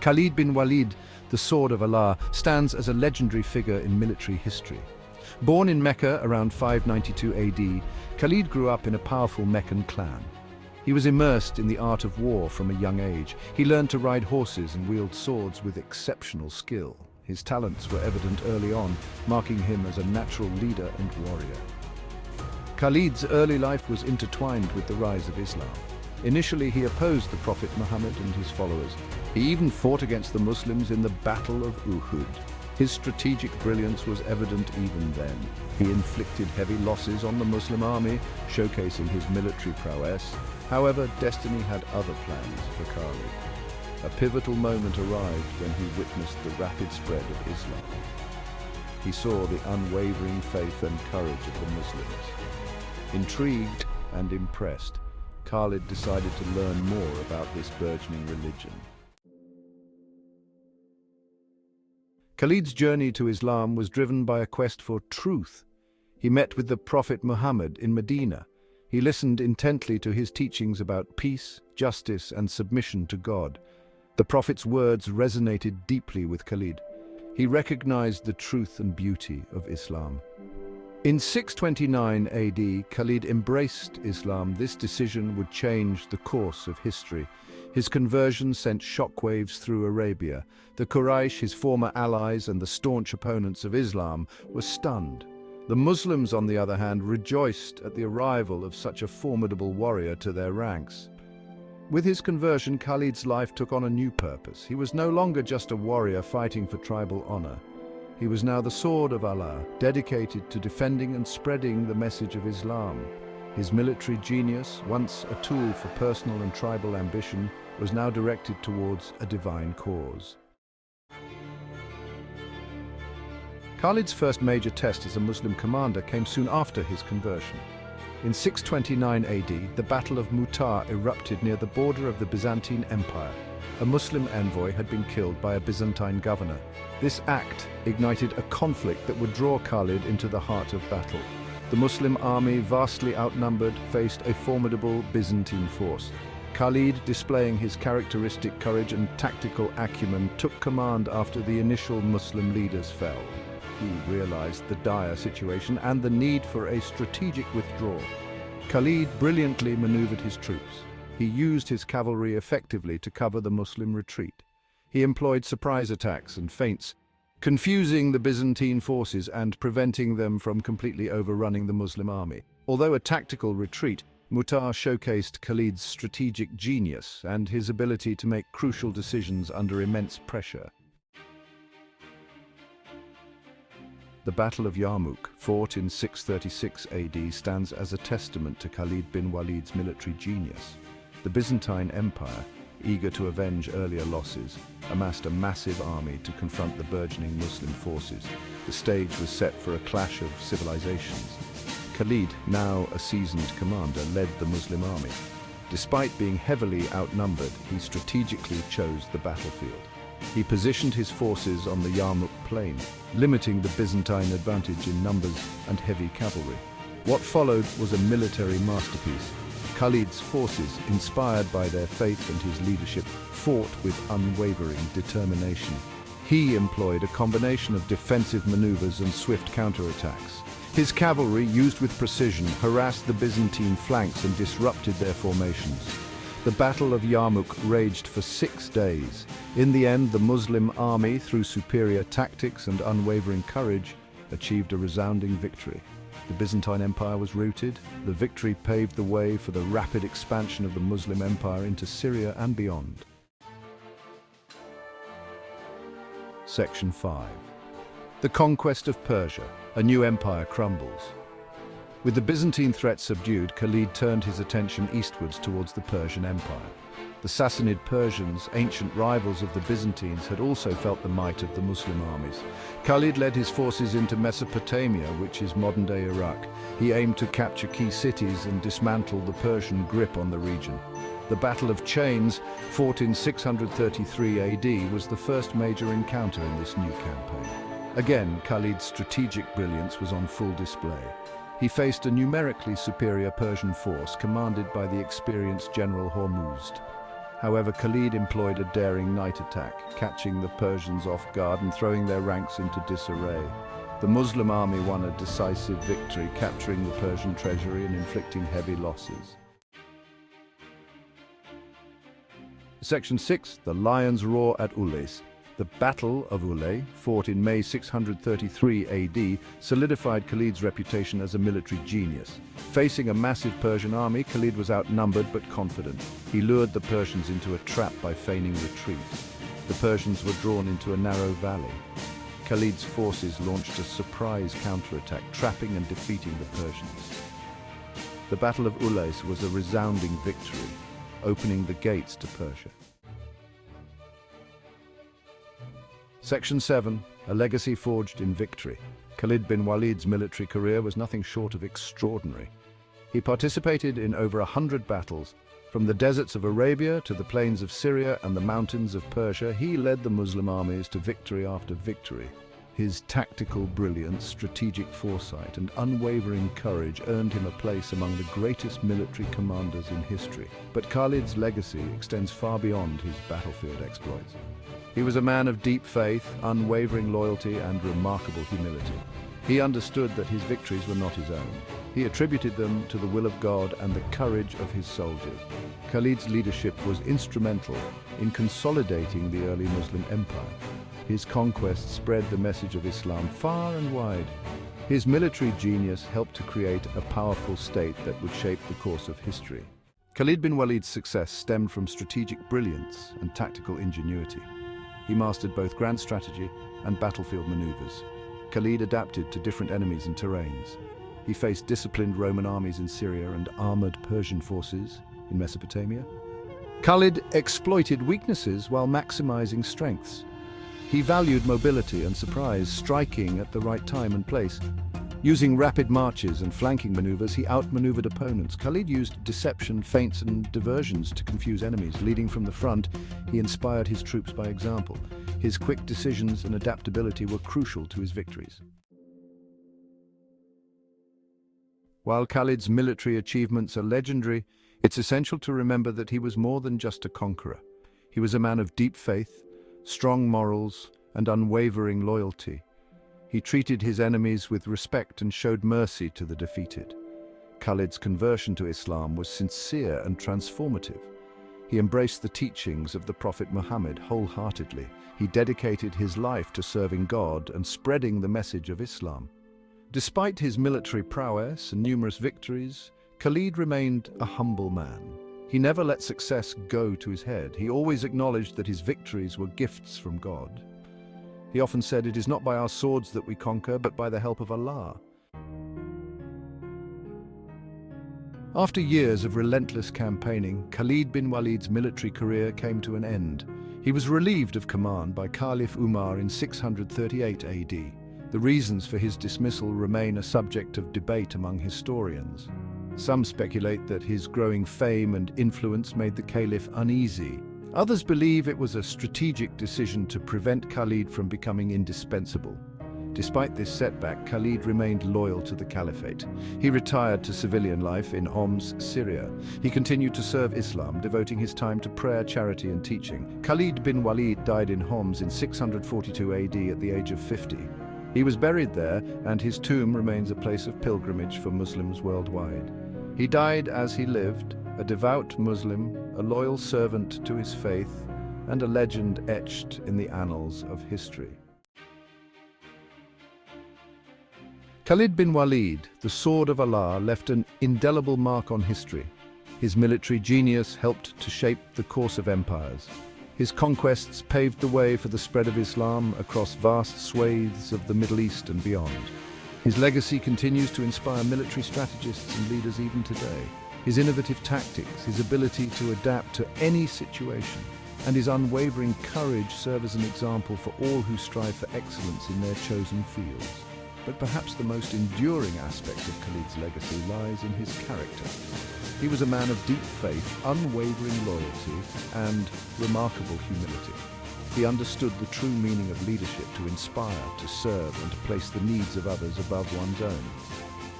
Khalid bin Walid, the Sword of Allah, stands as a legendary figure in military history. Born in Mecca around 592 AD, Khalid grew up in a powerful Meccan clan. He was immersed in the art of war from a young age. He learned to ride horses and wield swords with exceptional skill. His talents were evident early on, marking him as a natural leader and warrior. Khalid's early life was intertwined with the rise of Islam. Initially, he opposed the Prophet Muhammad and his followers. He even fought against the Muslims in the Battle of Uhud. His strategic brilliance was evident even then. He inflicted heavy losses on the Muslim army, showcasing his military prowess. However, destiny had other plans for Khalid. A pivotal moment arrived when he witnessed the rapid spread of Islam. He saw the unwavering faith and courage of the Muslims. Intrigued and impressed, Khalid decided to learn more about this burgeoning religion. Khalid's journey to Islam was driven by a quest for truth. He met with the Prophet Muhammad in Medina. He listened intently to his teachings about peace, justice, and submission to God. The Prophet's words resonated deeply with Khalid. He recognized the truth and beauty of Islam. In 629 AD, Khalid embraced Islam. This decision would change the course of history. His conversion sent shockwaves through Arabia. The Quraysh, his former allies and the staunch opponents of Islam, were stunned. The Muslims, on the other hand, rejoiced at the arrival of such a formidable warrior to their ranks. With his conversion, Khalid's life took on a new purpose. He was no longer just a warrior fighting for tribal honor. He was now the Sword of Allah, dedicated to defending and spreading the message of Islam. His military genius, once a tool for personal and tribal ambition, was now directed towards a divine cause. Khalid's first major test as a Muslim commander came soon after his conversion. In 629 AD, the Battle of Mu'tah erupted near the border of the Byzantine Empire. A Muslim envoy had been killed by a Byzantine governor. This act ignited a conflict that would draw Khalid into the heart of battle. The Muslim army, vastly outnumbered, faced a formidable Byzantine force. Khalid, displaying his characteristic courage and tactical acumen, took command after the initial Muslim leaders fell. He realized the dire situation and the need for a strategic withdrawal. Khalid brilliantly maneuvered his troops. He used his cavalry effectively to cover the Muslim retreat. He employed surprise attacks and feints, confusing the Byzantine forces and preventing them from completely overrunning the Muslim army. Although a tactical retreat, Mu'tah showcased Khalid's strategic genius and his ability to make crucial decisions under immense pressure. The Battle of Yamuk, fought in 636 AD, stands as a testament to Khalid bin Walid's military genius. The Byzantine Empire, eager to avenge earlier losses, amassed a massive army to confront the burgeoning Muslim forces. The stage was set for a clash of civilizations. Khalid, now a seasoned commander, led the Muslim army. Despite being heavily outnumbered, he strategically chose the battlefield. He positioned his forces on the Yarmouk plain, limiting the Byzantine advantage in numbers and heavy cavalry. What followed was a military masterpiece. Khalid's forces, inspired by their faith and his leadership, fought with unwavering determination. He employed a combination of defensive maneuvers and swift counterattacks. His cavalry, used with precision, harassed the Byzantine flanks and disrupted their formations. The Battle of Yamuk raged for 6 days. In the end, the Muslim army, through superior tactics and unwavering courage, achieved a resounding victory. The Byzantine Empire was routed. The victory paved the way for the rapid expansion of the Muslim Empire into Syria and beyond. Section 5. The Conquest of Persia. A new empire crumbles. With the Byzantine threat subdued, Khalid turned his attention eastwards towards the Persian Empire. The Sassanid Persians, ancient rivals of the Byzantines, had also felt the might of the Muslim armies. Khalid led his forces into Mesopotamia, which is modern-day Iraq. He aimed to capture key cities and dismantle the Persian grip on the region. The Battle of Chains, fought in 633 AD, was the first major encounter in this new campaign. Again, Khalid's strategic brilliance was on full display. He faced a numerically superior Persian force commanded by the experienced General Hormuzd. However, Khalid employed a daring night attack, catching the Persians off guard and throwing their ranks into disarray. The Muslim army won a decisive victory, capturing the Persian treasury and inflicting heavy losses. Section 6. The Lion's Roar at Ulus. The Battle of Ullais, fought in May 633 AD, solidified Khalid's reputation as a military genius. Facing a massive Persian army, Khalid was outnumbered but confident. He lured the Persians into a trap by feigning retreat. The Persians were drawn into a narrow valley. Khalid's forces launched a surprise counterattack, trapping and defeating the Persians. The Battle of Ullais was a resounding victory, opening the gates to Persia. Section 7. A legacy forged in victory. Khalid bin Walid's military career was nothing short of extraordinary. He participated in over 100 battles. From the deserts of Arabia to the plains of Syria and the mountains of Persia, he led the Muslim armies to victory after victory. His tactical brilliance, strategic foresight, and unwavering courage earned him a place among the greatest military commanders in history. But Khalid's legacy extends far beyond his battlefield exploits. He was a man of deep faith, unwavering loyalty, and remarkable humility. He understood that his victories were not his own. He attributed them to the will of God and the courage of his soldiers. Khalid's leadership was instrumental in consolidating the early Muslim empire. His conquest spread the message of Islam far and wide. His military genius helped to create a powerful state that would shape the course of history. Khalid bin Walid's success stemmed from strategic brilliance and tactical ingenuity. He mastered both grand strategy and battlefield maneuvers. Khalid adapted to different enemies and terrains. He faced disciplined Roman armies in Syria and armored Persian forces in Mesopotamia. Khalid exploited weaknesses while maximizing strengths. He valued mobility and surprise, striking at the right time and place. Using rapid marches and flanking maneuvers, he outmaneuvered opponents. Khalid used deception, feints, and diversions to confuse enemies. Leading from the front, he inspired his troops by example. His quick decisions and adaptability were crucial to his victories. While Khalid's military achievements are legendary, it's essential to remember that he was more than just a conqueror. He was a man of deep faith, strong morals, and unwavering loyalty. He treated his enemies with respect and showed mercy to the defeated. Khalid's conversion to Islam was sincere and transformative. He embraced the teachings of the Prophet Muhammad wholeheartedly. He dedicated his life to serving God and spreading the message of Islam. Despite his military prowess and numerous victories, Khalid remained a humble man. He never let success go to his head. He always acknowledged that his victories were gifts from God. He often said, "It is not by our swords that we conquer, but by the help of Allah." After years of relentless campaigning, Khalid bin Walid's military career came to an end. He was relieved of command by Caliph Umar in 638 AD. The reasons for his dismissal remain a subject of debate among historians. Some speculate that his growing fame and influence made the caliph uneasy. Others believe it was a strategic decision to prevent Khalid from becoming indispensable. Despite this setback, Khalid remained loyal to the caliphate. He retired to civilian life in Homs, Syria. He continued to serve Islam, devoting his time to prayer, charity, and teaching. Khalid bin Walid died in Homs in 642 AD at the age of 50. He was buried there, and his tomb remains a place of pilgrimage for Muslims worldwide. He died as he lived, a devout Muslim, a loyal servant to his faith, and a legend etched in the annals of history. Khalid bin Walid, the sword of Allah, left an indelible mark on history. His military genius helped to shape the course of empires. His conquests paved the way for the spread of Islam across vast swathes of the Middle East and beyond. His legacy continues to inspire military strategists and leaders even today. His innovative tactics, his ability to adapt to any situation, and his unwavering courage serve as an example for all who strive for excellence in their chosen fields. But perhaps the most enduring aspect of Khalid's legacy lies in his character. He was a man of deep faith, unwavering loyalty, and remarkable humility. He understood the true meaning of leadership: to inspire, to serve, and to place the needs of others above one's own.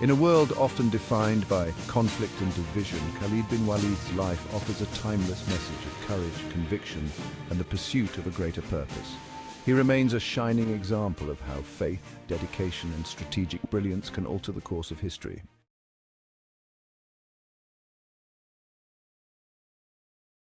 In a world often defined by conflict and division, Khalid bin Walid's life offers a timeless message of courage, conviction, and the pursuit of a greater purpose. He remains a shining example of how faith, dedication, and strategic brilliance can alter the course of history.